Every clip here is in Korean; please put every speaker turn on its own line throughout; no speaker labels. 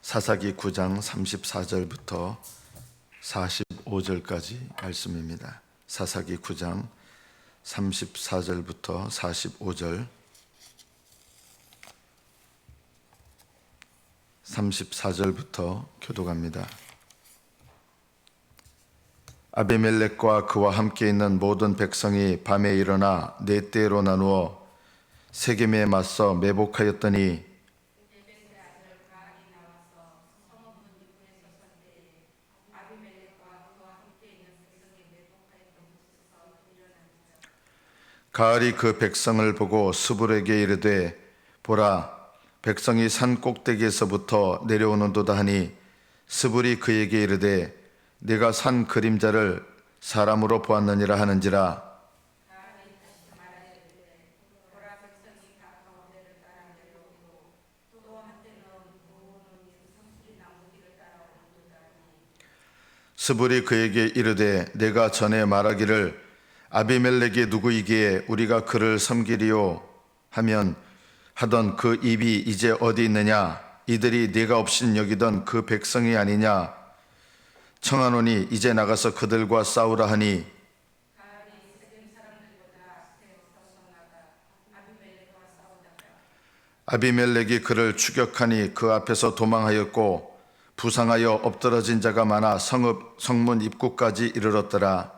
사사기 9장 34절부터 45절까지 말씀입니다. 사사기 9장 34절부터 45절 34절부터 교독합니다. 아비멜렉과 그와 함께 있는 모든 백성이 밤에 일어나 네 때로 나누어 세겜에 맞서 매복하였더니 가을이 그 백성을 보고 스불에게 이르되 보라 백성이 산 꼭대기에서부터 내려오는도다 하니 스불이 그에게 이르되 내가 산 그림자를 사람으로 보았느니라 하는지라. 스불이 그에게 이르되 내가 전에 말하기를 아비멜렉이 누구이기에 우리가 그를 섬기리요 하면 하던 그 입이 이제 어디 있느냐? 이들이 네가 없인 여기던 그 백성이 아니냐? 청하노니 이제 나가서 그들과 싸우라 하니 아비멜렉이 그를 추격하니 그 앞에서 도망하였고 부상하여 엎드러진 자가 많아 성문 입구까지 이르렀더라.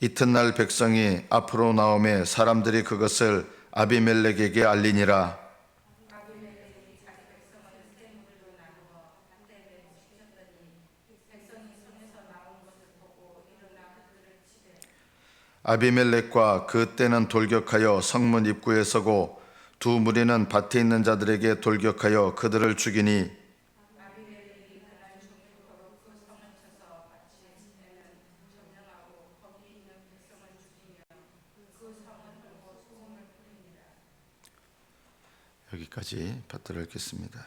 이튿날 백성이 앞으로 나오매 사람들이 그것을 아비멜렉에게 알리니라. 아비멜렉과 그 떼는 돌격하여 성문 입구에 서고 두 무리는 밭에 있는 자들에게 돌격하여 그들을 죽이니 여기까지 받들어 읽겠습니다.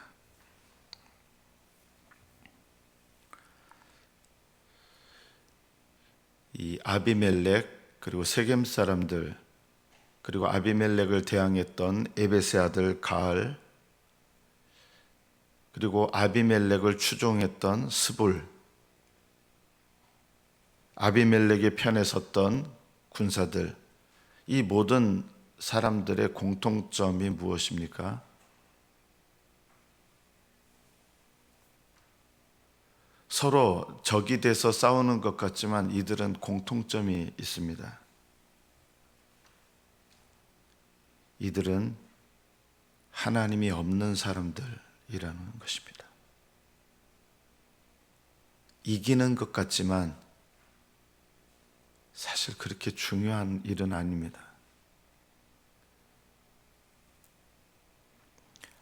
이 아비멜렉 그리고 세겜 사람들 그리고 아비멜렉을 대항했던 에벳의 아들 가을 그리고 아비멜렉을 추종했던 스불 아비멜렉의 편에 섰던 군사들 이 모든 사람들의 공통점이 무엇입니까? 서로 적이 돼서 싸우는 것 같지만 이들은 공통점이 있습니다. 이들은 하나님이 없는 사람들이라는 것입니다. 이기는 것 같지만 사실 그렇게 중요한 일은 아닙니다.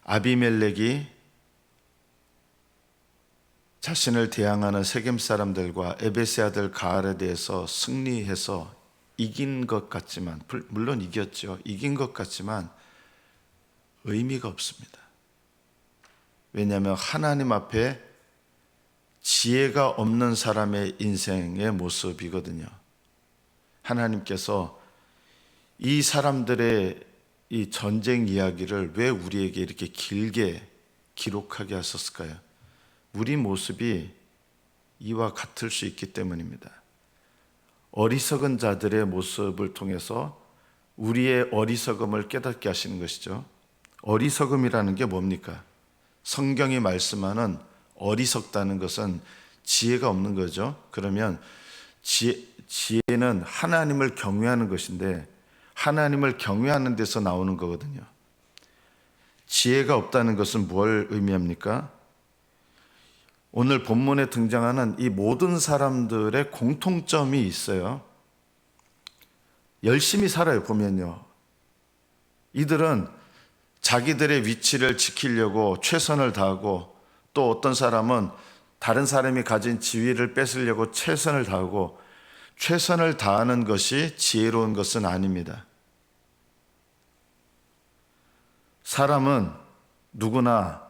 아비멜렉이 자신을 대항하는 세겜 사람들과 에벳의 아들 가알에 대해서 승리해서 이긴 것 같지만 물론 이겼죠. 이긴 것 같지만 의미가 없습니다. 왜냐하면 하나님 앞에 지혜가 없는 사람의 인생의 모습이거든요. 하나님께서 이 사람들의 이 전쟁 이야기를 왜 우리에게 이렇게 길게 기록하게 하셨을까요? 우리 모습이 이와 같을 수 있기 때문입니다. 어리석은 자들의 모습을 통해서 우리의 어리석음을 깨닫게 하시는 것이죠. 어리석음이라는 게 뭡니까? 성경이 말씀하는 어리석다는 것은 지혜가 없는 거죠. 그러면 지혜는 하나님을 경외하는 것인데 하나님을 경외하는 데서 나오는 거거든요. 지혜가 없다는 것은 뭘 의미합니까? 오늘 본문에 등장하는 이 모든 사람들의 공통점이 있어요. 열심히 살아요, 보면요. 이들은 자기들의 위치를 지키려고 최선을 다하고 또 어떤 사람은 다른 사람이 가진 지위를 뺏으려고 최선을 다하고 최선을 다하는 것이 지혜로운 것은 아닙니다. 사람은 누구나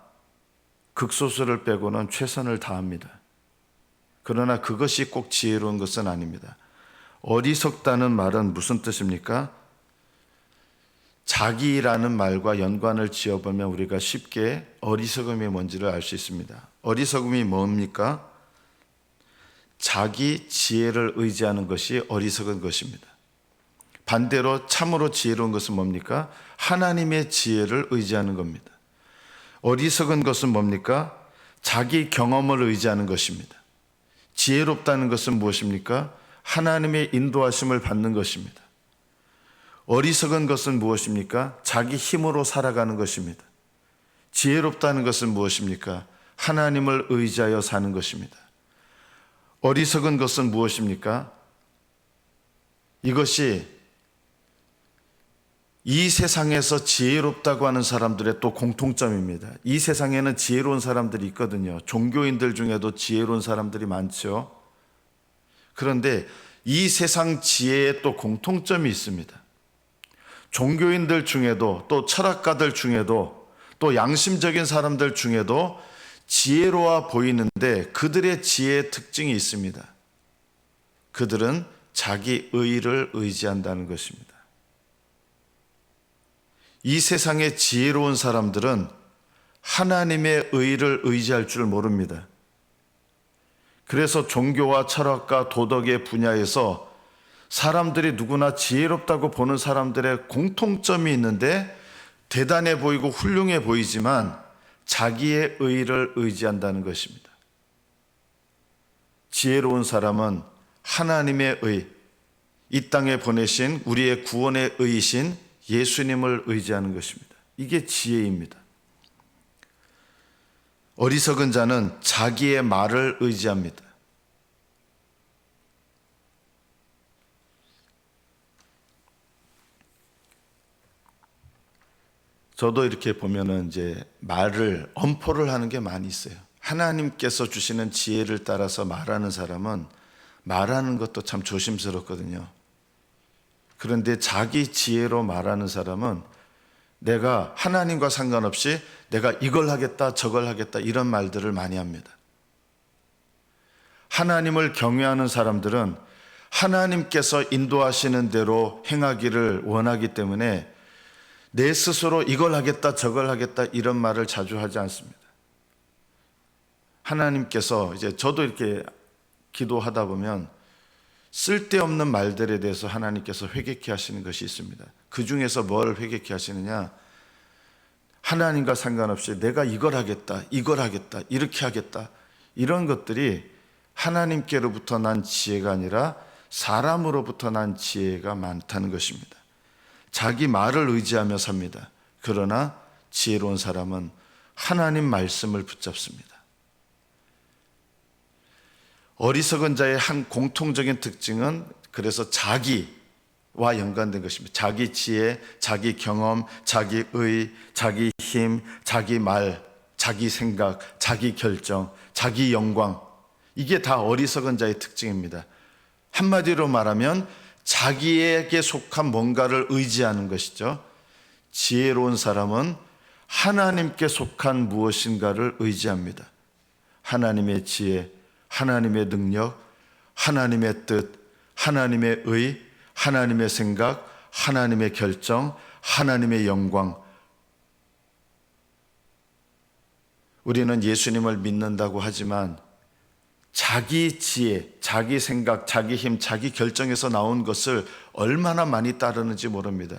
극소수를 빼고는 최선을 다합니다. 그러나 그것이 꼭 지혜로운 것은 아닙니다. 어리석다는 말은 무슨 뜻입니까? 자기라는 말과 연관을 지어보면 우리가 쉽게 어리석음이 뭔지를 알 수 있습니다. 어리석음이 뭡니까? 자기 지혜를 의지하는 것이 어리석은 것입니다. 반대로 참으로 지혜로운 것은 뭡니까? 하나님의 지혜를 의지하는 겁니다. 어리석은 것은 뭡니까? 자기 경험을 의지하는 것입니다. 지혜롭다는 것은 무엇입니까? 하나님의 인도하심을 받는 것입니다. 어리석은 것은 무엇입니까? 자기 힘으로 살아가는 것입니다. 지혜롭다는 것은 무엇입니까? 하나님을 의지하여 사는 것입니다. 어리석은 것은 무엇입니까? 이것이 이 세상에서 지혜롭다고 하는 사람들의 또 공통점입니다. 이 세상에는 지혜로운 사람들이 있거든요. 종교인들 중에도 지혜로운 사람들이 많죠. 그런데 이 세상 지혜에 또 공통점이 있습니다. 종교인들 중에도 또 철학가들 중에도 또 양심적인 사람들 중에도 지혜로워 보이는데 그들의 지혜의 특징이 있습니다. 그들은 자기 의를 의지한다는 것입니다. 이 세상의 지혜로운 사람들은 하나님의 의를 의지할 줄 모릅니다. 그래서 종교와 철학과 도덕의 분야에서 사람들이 누구나 지혜롭다고 보는 사람들의 공통점이 있는데 대단해 보이고 훌륭해 보이지만 자기의 의를 의지한다는 것입니다. 지혜로운 사람은 하나님의 의, 이 땅에 보내신 우리의 구원의 의이신 예수님을 의지하는 것입니다. 이게 지혜입니다. 어리석은 자는 자기의 말을 의지합니다. 저도 이렇게 보면은 이제 말을 엄포를 하는 게 많이 있어요. 하나님께서 주시는 지혜를 따라서 말하는 사람은 말하는 것도 참 조심스럽거든요. 그런데 자기 지혜로 말하는 사람은 내가 하나님과 상관없이 내가 이걸 하겠다 저걸 하겠다 이런 말들을 많이 합니다. 하나님을 경외하는 사람들은 하나님께서 인도하시는 대로 행하기를 원하기 때문에 내 스스로 이걸 하겠다 저걸 하겠다 이런 말을 자주 하지 않습니다. 하나님께서 이제 저도 이렇게 기도하다 보면 쓸데없는 말들에 대해서 하나님께서 회개케 하시는 것이 있습니다. 그 중에서 뭘 회개케 하시느냐? 하나님과 상관없이 내가 이걸 하겠다 이렇게 하겠다 이런 것들이 하나님께로부터 난 지혜가 아니라 사람으로부터 난 지혜가 많다는 것입니다. 자기 말을 의지하며 삽니다. 그러나 지혜로운 사람은 하나님 말씀을 붙잡습니다. 어리석은 자의 한 공통적인 특징은 그래서 자기와 연관된 것입니다. 자기 지혜, 자기 경험, 자기 의, 자기 힘, 자기 말, 자기 생각, 자기 결정, 자기 영광, 이게 다 어리석은 자의 특징입니다. 한마디로 말하면 자기에게 속한 뭔가를 의지하는 것이죠. 지혜로운 사람은 하나님께 속한 무엇인가를 의지합니다. 하나님의 지혜, 하나님의 능력, 하나님의 뜻, 하나님의 의, 하나님의 생각, 하나님의 결정, 하나님의 영광. 우리는 예수님을 믿는다고 하지만 자기 지혜, 자기 생각, 자기 힘, 자기 결정에서 나온 것을 얼마나 많이 따르는지 모릅니다.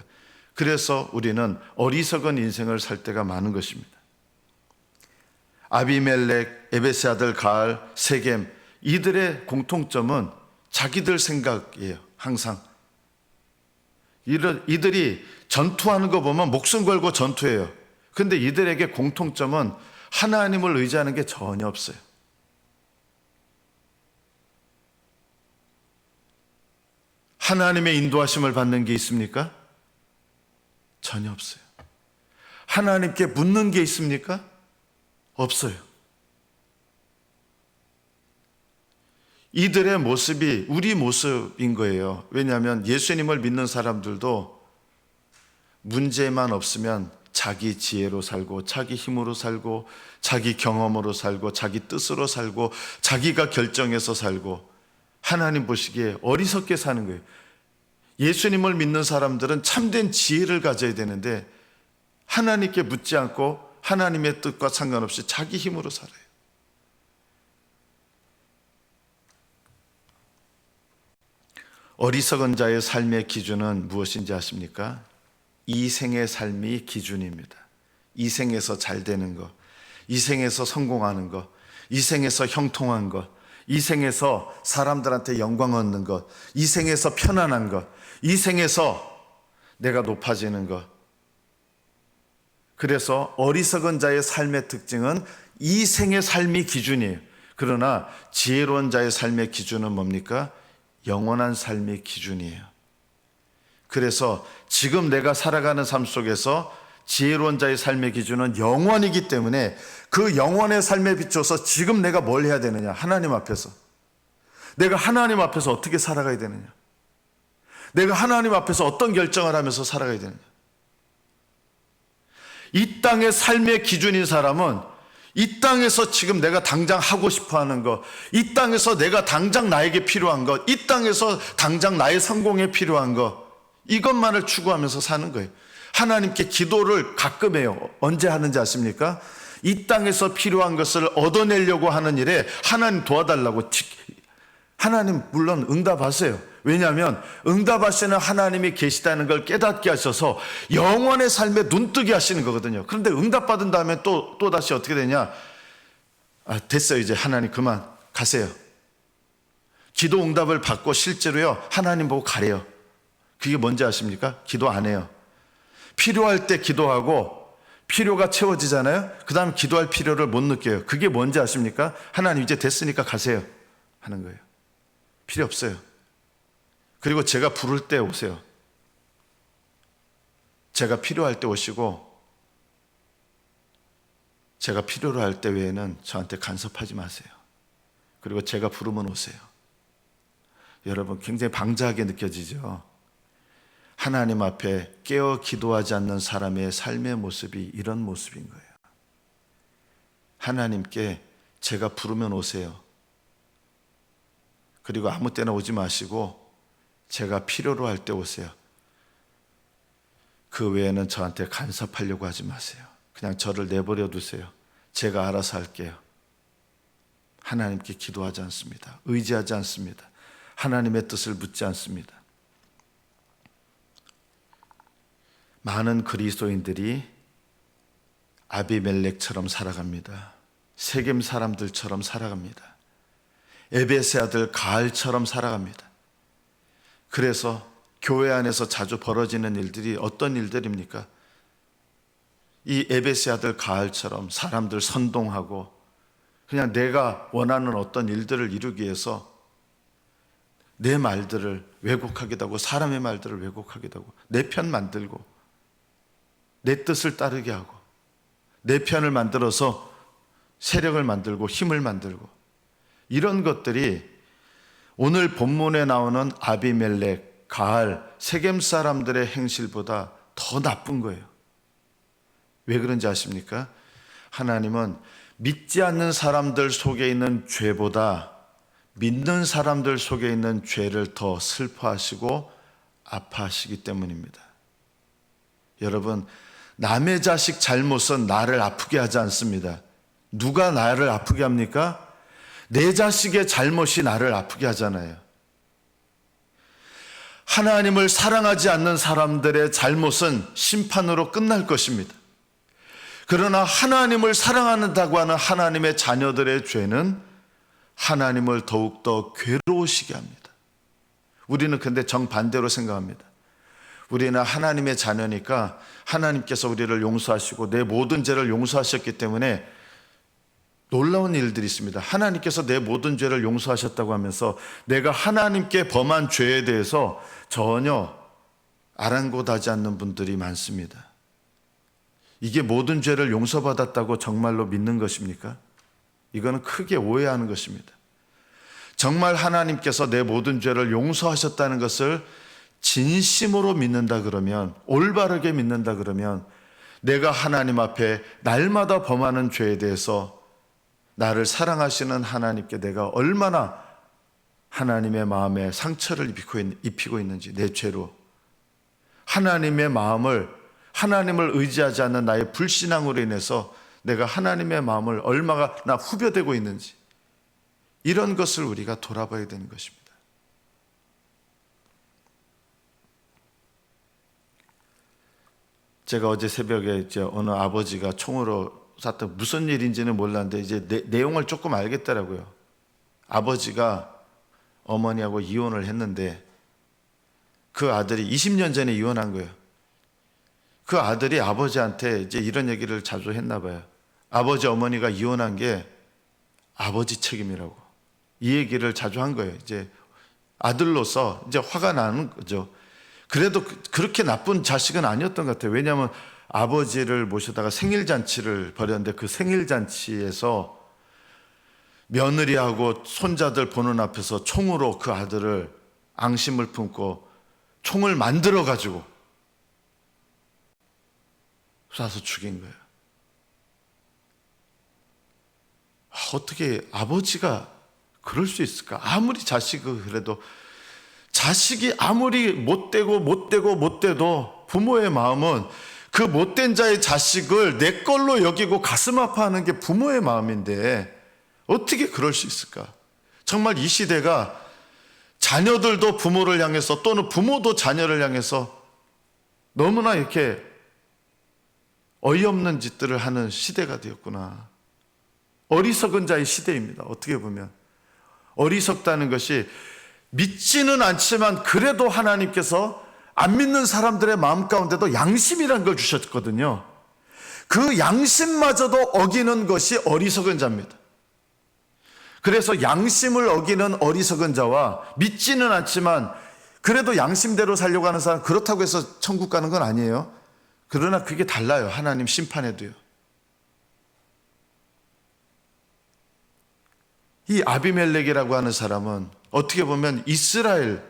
그래서 우리는 어리석은 인생을 살 때가 많은 것입니다. 아비멜렉, 에베스 아들 가알, 세겜, 이들의 공통점은 자기들 생각이에요. 항상 이들이 전투하는 거 보면 목숨 걸고 전투해요. 근데 이들에게 공통점은 하나님을 의지하는 게 전혀 없어요. 하나님의 인도하심을 받는 게 있습니까? 전혀 없어요. 하나님께 묻는 게 있습니까? 없어요. 이들의 모습이 우리 모습인 거예요. 왜냐하면 예수님을 믿는 사람들도 문제만 없으면 자기 지혜로 살고 자기 힘으로 살고 자기 경험으로 살고 자기 뜻으로 살고 자기가 결정해서 살고 하나님 보시기에 어리석게 사는 거예요. 예수님을 믿는 사람들은 참된 지혜를 가져야 되는데 하나님께 묻지 않고 하나님의 뜻과 상관없이 자기 힘으로 살아요. 어리석은 자의 삶의 기준은 무엇인지 아십니까? 이 생의 삶이 기준입니다. 이 생에서 잘 되는 것, 이 생에서 성공하는 것, 이 생에서 형통한 것, 이 생에서 사람들한테 영광 얻는 것, 이 생에서 편안한 것, 이 생에서 내가 높아지는 것. 그래서 어리석은 자의 삶의 특징은 이 생의 삶이 기준이에요. 그러나 지혜로운 자의 삶의 기준은 뭡니까? 영원한 삶의 기준이에요. 그래서 지금 내가 살아가는 삶 속에서 지혜로운 자의 삶의 기준은 영원이기 때문에 그 영원의 삶에 비춰서 지금 내가 뭘 해야 되느냐? 하나님 앞에서. 내가 하나님 앞에서 어떻게 살아가야 되느냐? 내가 하나님 앞에서 어떤 결정을 하면서 살아가야 되느냐? 이 땅의 삶의 기준인 사람은 이 땅에서 지금 내가 당장 하고 싶어 하는 것, 이 땅에서 내가 당장 나에게 필요한 것, 이 땅에서 당장 나의 성공에 필요한 것, 이것만을 추구하면서 사는 거예요. 하나님께 기도를 가끔 해요. 언제 하는지 아십니까? 이 땅에서 필요한 것을 얻어내려고 하는 일에 하나님 도와달라고. 하나님 물론 응답하세요. 왜냐하면 응답하시는 하나님이 계시다는 걸 깨닫게 하셔서 영원의 삶에 눈뜨게 하시는 거거든요. 그런데 응답받은 다음에 또 다시 어떻게 되냐? 됐어요. 이제 하나님 그만 가세요. 기도 응답을 받고 실제로요, 하나님 보고 가래요. 그게 뭔지 아십니까? 기도 안 해요. 필요할 때 기도하고 필요가 채워지잖아요. 그 다음 기도할 필요를 못 느껴요. 그게 뭔지 아십니까? 하나님 이제 됐으니까 가세요 하는 거예요. 필요 없어요. 그리고 제가 부를 때 오세요. 제가 필요할 때 오시고 제가 필요로 할 때 외에는 저한테 간섭하지 마세요. 그리고 제가 부르면 오세요. 여러분 굉장히 방자하게 느껴지죠? 하나님 앞에 깨어 기도하지 않는 사람의 삶의 모습이 이런 모습인 거예요. 하나님께 제가 부르면 오세요. 그리고 아무 때나 오지 마시고 제가 필요로 할 때 오세요. 그 외에는 저한테 간섭하려고 하지 마세요. 그냥 저를 내버려 두세요. 제가 알아서 할게요. 하나님께 기도하지 않습니다. 의지하지 않습니다. 하나님의 뜻을 묻지 않습니다. 많은 그리스도인들이 아비멜렉처럼 살아갑니다. 세겜 사람들처럼 살아갑니다. 에베스의 아들 가알처럼 살아갑니다. 그래서 교회 안에서 자주 벌어지는 일들이 어떤 일들입니까? 이 에베스의 아들 가알처럼 사람들 선동하고 그냥 내가 원하는 어떤 일들을 이루기 위해서 내 말들을 왜곡하기도 하고 사람의 말들을 왜곡하기도 하고 내 편 만들고 내 뜻을 따르게 하고 내 편을 만들어서 세력을 만들고 힘을 만들고 이런 것들이 오늘 본문에 나오는 아비멜렉, 가알, 세겜 사람들의 행실보다 더 나쁜 거예요. 왜 그런지 아십니까? 하나님은 믿지 않는 사람들 속에 있는 죄보다 믿는 사람들 속에 있는 죄를 더 슬퍼하시고 아파하시기 때문입니다. 여러분, 남의 자식 잘못은 나를 아프게 하지 않습니다. 누가 나를 아프게 합니까? 내 자식의 잘못이 나를 아프게 하잖아요. 하나님을 사랑하지 않는 사람들의 잘못은 심판으로 끝날 것입니다. 그러나 하나님을 사랑한다고 하는 하나님의 자녀들의 죄는 하나님을 더욱더 괴로우시게 합니다. 우리는 근데 정반대로 생각합니다. 우리는 하나님의 자녀니까 하나님께서 우리를 용서하시고 내 모든 죄를 용서하셨기 때문에 놀라운 일들이 있습니다. 하나님께서 내 모든 죄를 용서하셨다고 하면서 내가 하나님께 범한 죄에 대해서 전혀 아랑곳하지 않는 분들이 많습니다. 이게 모든 죄를 용서받았다고 정말로 믿는 것입니까? 이거는 크게 오해하는 것입니다. 정말 하나님께서 내 모든 죄를 용서하셨다는 것을 진심으로 믿는다 그러면, 올바르게 믿는다 그러면 내가 하나님 앞에 날마다 범하는 죄에 대해서 나를 사랑하시는 하나님께 내가 얼마나 하나님의 마음에 상처를 입히고 있는지, 내 죄로 하나님의 마음을, 하나님을 의지하지 않는 나의 불신앙으로 인해서 내가 하나님의 마음을 얼마나 후벼대고 있는지, 이런 것을 우리가 돌아봐야 되는 것입니다. 제가 어제 새벽에 이제 어느 아버지가 총으로 쐈던, 무슨 일인지는 몰랐는데 이제 내용을 조금 알겠더라고요. 아버지가 어머니하고 이혼을 했는데 그 아들이 20년 전에 이혼한 거예요. 그 아들이 아버지한테 이제 이런 얘기를 자주 했나 봐요. 아버지 어머니가 이혼한 게 아버지 책임이라고. 이 얘기를 자주 한 거예요. 이제 아들로서 이제 화가 나는 거죠. 그래도 그렇게 나쁜 자식은 아니었던 것 같아요. 왜냐하면 아버지를 모셔다가 생일잔치를 벌였는데 그 생일잔치에서 며느리하고 손자들 보는 앞에서 총으로 그 아들을 앙심을 품고 총을 만들어 가지고 쏴서 죽인 거예요. 어떻게 아버지가 그럴 수 있을까? 아무리 자식이 그래도, 자식이 아무리 못돼도 부모의 마음은 그 못된 자의 자식을 내 걸로 여기고 가슴 아파하는 게 부모의 마음인데 어떻게 그럴 수 있을까? 정말 이 시대가 자녀들도 부모를 향해서, 또는 부모도 자녀를 향해서 너무나 이렇게 어이없는 짓들을 하는 시대가 되었구나. 어리석은 자의 시대입니다. 어떻게 보면 어리석다는 것이, 믿지는 않지만 그래도 하나님께서 안 믿는 사람들의 마음 가운데도 양심이라는 걸 주셨거든요. 그 양심마저도 어기는 것이 어리석은 자입니다. 그래서 양심을 어기는 어리석은 자와 믿지는 않지만 그래도 양심대로 살려고 하는 사람, 그렇다고 해서 천국 가는 건 아니에요. 그러나 그게 달라요. 하나님 심판에도요. 이 아비멜렉이라고 하는 사람은 어떻게 보면 이스라엘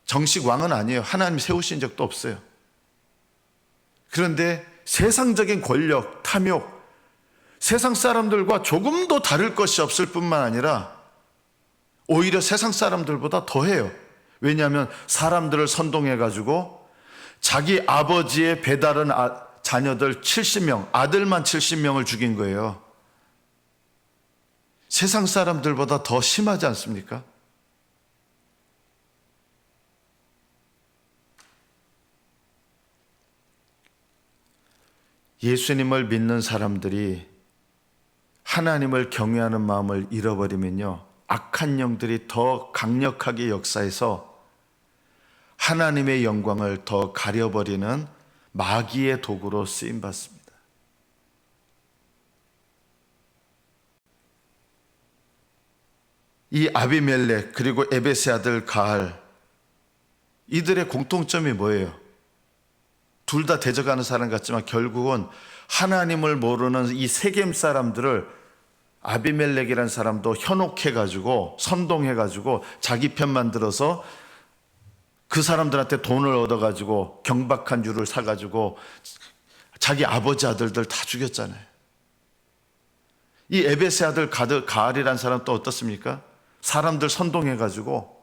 정식 왕은 아니에요. 하나님 세우신 적도 없어요. 그런데 세상적인 권력, 탐욕, 세상 사람들과 조금도 다를 것이 없을 뿐만 아니라 오히려 세상 사람들보다 더해요. 왜냐하면 사람들을 선동해가지고 자기 아버지의 배다른 자녀들 70명, 아들만 70명을 죽인 거예요. 세상 사람들보다 더 심하지 않습니까? 예수님을 믿는 사람들이 하나님을 경외하는 마음을 잃어버리면요, 악한 영들이 더 강력하게 역사해서 하나님의 영광을 더 가려버리는 마귀의 도구로 쓰임받습니다. 이 아비멜렉 그리고 에벳의 아들 가알, 이들의 공통점이 뭐예요? 둘 다 대적하는 사람 같지만 결국은 하나님을 모르는 이 세겜 사람들을 아비멜렉이라는 사람도 현혹해가지고 선동해가지고 자기 편만 들어서 그 사람들한테 돈을 얻어가지고 경박한 유를 사가지고 자기 아버지 아들들 다 죽였잖아요. 이 에벳의 아들 가알이라는 사람 또 어떻습니까? 사람들 선동해가지고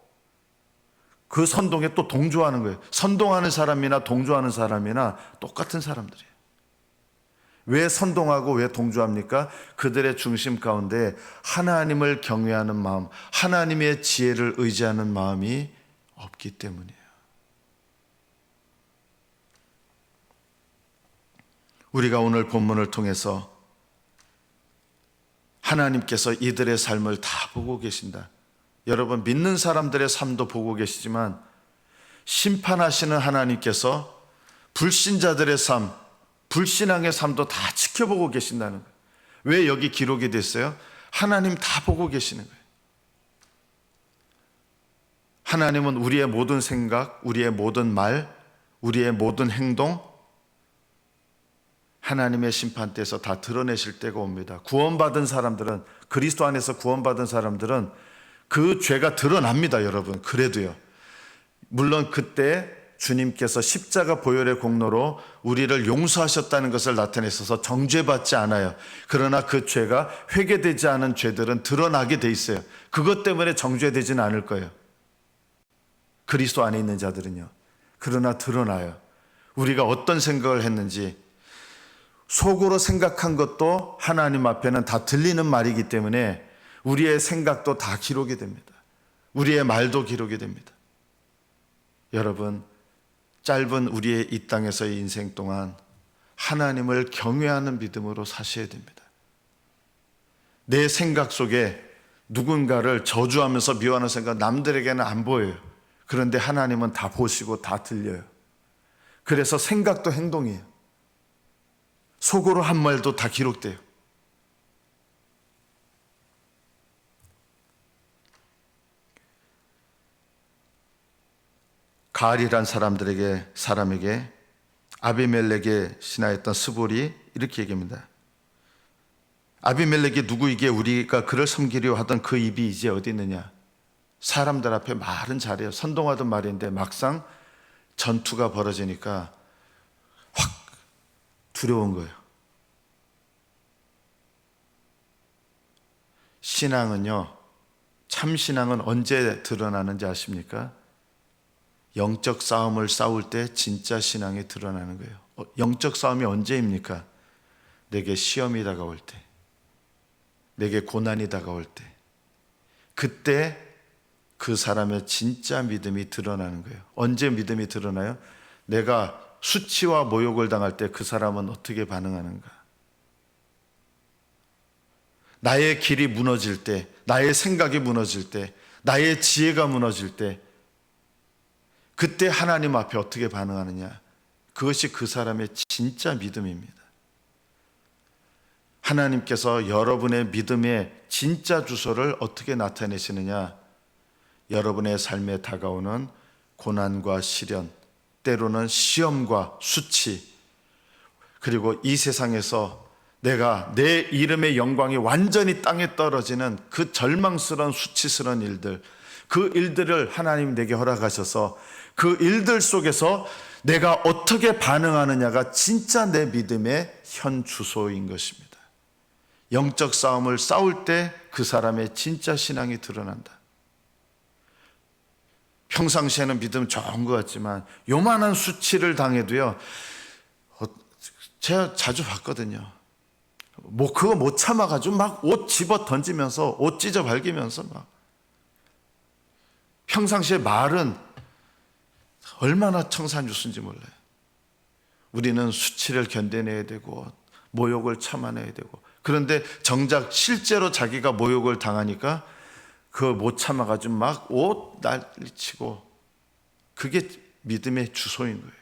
그 선동에 또 동조하는 거예요. 선동하는 사람이나 동조하는 사람이나 똑같은 사람들이에요. 왜 선동하고 왜 동조합니까? 그들의 중심 가운데 하나님을 경외하는 마음, 하나님의 지혜를 의지하는 마음이 없기 때문이에요. 우리가 오늘 본문을 통해서 하나님께서 이들의 삶을 다 보고 계신다. 여러분, 믿는 사람들의 삶도 보고 계시지만 심판하시는 하나님께서 불신자들의 삶, 불신앙의 삶도 다 지켜보고 계신다는 거예요. 왜 여기 기록이 됐어요? 하나님 다 보고 계시는 거예요. 하나님은 우리의 모든 생각, 우리의 모든 말, 우리의 모든 행동, 하나님의 심판대에서 다 드러내실 때가 옵니다. 구원받은 사람들은, 그리스도 안에서 구원받은 사람들은 그 죄가 드러납니다, 여러분. 그래도요. 물론 그때 주님께서 십자가 보혈의 공로로 우리를 용서하셨다는 것을 나타내셔서 정죄받지 않아요. 그러나 그 죄가 회개되지 않은 죄들은 드러나게 돼 있어요. 그것 때문에 정죄되지는 않을 거예요. 그리스도 안에 있는 자들은요. 그러나 드러나요. 우리가 어떤 생각을 했는지, 속으로 생각한 것도 하나님 앞에는 다 들리는 말이기 때문에 우리의 생각도 다 기록이 됩니다. 우리의 말도 기록이 됩니다. 여러분, 짧은 우리의 이 땅에서의 인생 동안 하나님을 경외하는 믿음으로 사셔야 됩니다. 내 생각 속에 누군가를 저주하면서 미워하는 생각 남들에게는 안 보여요. 그런데 하나님은 다 보시고 다 들려요. 그래서 생각도 행동이에요. 속으로 한 말도 다 기록돼요. 가알이란 사람에게 아비멜렉의 신하였던 스볼이 이렇게 얘기합니다. 아비멜렉이 누구이기에 우리가 그를 섬기려 하던 그 입이 이제 어디 있느냐. 사람들 앞에 말은 잘해요. 선동하던 말인데 막상 전투가 벌어지니까 확 두려운 거예요. 신앙은요, 참 신앙은 언제 드러나는지 아십니까? 영적 싸움을 싸울 때 진짜 신앙이 드러나는 거예요. 영적 싸움이 언제입니까? 내게 시험이 다가올 때, 내게 고난이 다가올 때, 그때 그 사람의 진짜 믿음이 드러나는 거예요. 언제 믿음이 드러나요? 내가 수치와 모욕을 당할 때 그 사람은 어떻게 반응하는가? 나의 길이 무너질 때, 나의 생각이 무너질 때, 나의 지혜가 무너질 때, 그때 하나님 앞에 어떻게 반응하느냐? 그것이 그 사람의 진짜 믿음입니다. 하나님께서 여러분의 믿음의 진짜 주소를 어떻게 나타내시느냐? 여러분의 삶에 다가오는 고난과 시련, 때로는 시험과 수치, 그리고 이 세상에서 내가 내 이름의 영광이 완전히 땅에 떨어지는 그 절망스러운 수치스러운 일들, 그 일들을 하나님 내게 허락하셔서 그 일들 속에서 내가 어떻게 반응하느냐가 진짜 내 믿음의 현 주소인 것입니다. 영적 싸움을 싸울 때 그 사람의 진짜 신앙이 드러난다. 평상시에는 믿음 좋은 것 같지만 요만한 수치를 당해도요, 제가 자주 봤거든요. 그거 못 참아가지고 막 옷 집어 던지면서 옷 찢어 발기면서 막. 평상시에 말은 얼마나 청산유수인지 몰라요. 우리는 수치를 견뎌내야 되고 모욕을 참아내야 되고, 그런데 정작 실제로 자기가 모욕을 당하니까 그거 못 참아가지고 막 옷 난리치고, 그게 믿음의 주소인 거예요.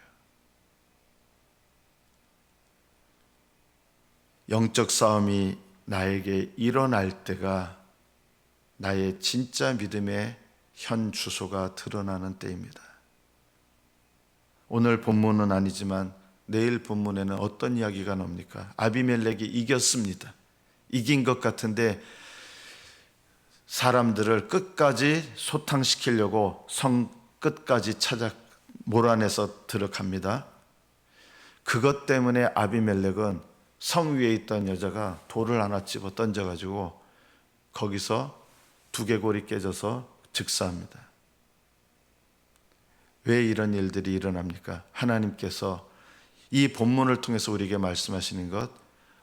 영적 싸움이 나에게 일어날 때가 나의 진짜 믿음의 현 주소가 드러나는 때입니다. 오늘 본문은 아니지만 내일 본문에는 어떤 이야기가 나옵니까? 아비멜렉이 이겼습니다. 이긴 것 같은데 사람들을 끝까지 소탕시키려고 성 끝까지 찾아 몰아내서 들어갑니다. 그것 때문에 아비멜렉은 성 위에 있던 여자가 돌을 하나 집어 던져가지고 거기서 두개골이 깨져서 즉사합니다. 왜 이런 일들이 일어납니까? 하나님께서 이 본문을 통해서 우리에게 말씀하시는 것,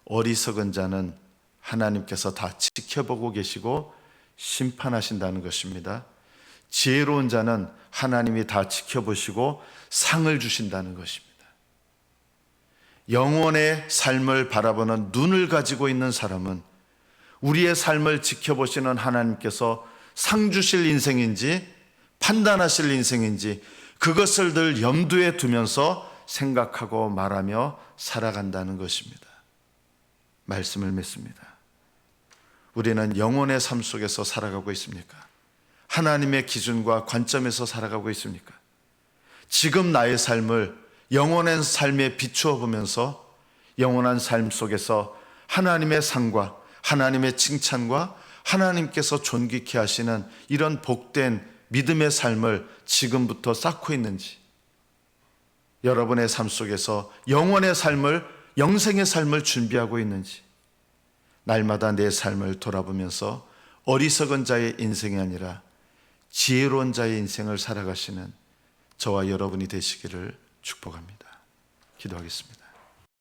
어리석은 자는 하나님께서 다 지켜보고 계시고 심판하신다는 것입니다. 지혜로운 자는 하나님이 다 지켜보시고 상을 주신다는 것입니다. 영원의 삶을 바라보는 눈을 가지고 있는 사람은 우리의 삶을 지켜보시는 하나님께서 상 주실 인생인지 판단하실 인생인지 그것을 늘 염두에 두면서 생각하고 말하며 살아간다는 것입니다. 말씀을 믿습니다. 우리는 영혼의 삶 속에서 살아가고 있습니까? 하나님의 기준과 관점에서 살아가고 있습니까? 지금 나의 삶을 영원한 삶에 비추어 보면서 영원한 삶 속에서 하나님의 상과 하나님의 칭찬과 하나님께서 존귀케 하시는 이런 복된 믿음의 삶을 지금부터 쌓고 있는지, 여러분의 삶 속에서 영원의 삶을, 영생의 삶을 준비하고 있는지, 날마다 내 삶을 돌아보면서 어리석은 자의 인생이 아니라 지혜로운 자의 인생을 살아가시는 저와 여러분이 되시기를 축복합니다. 기도하겠습니다.